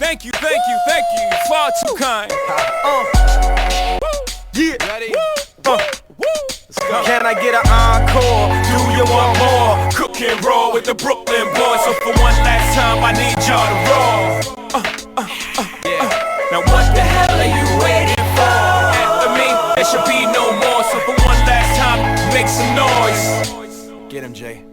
Thank you, far too kind. Yeah. Ready? Let's go. Can I get an encore? Do you want more? Cook and roll with the Brooklyn boys. So for one last time, I need y'all to roll. Now what the hell are you waiting for? After me, there should be no more. So for one last time, make some noise. Get him, Jay.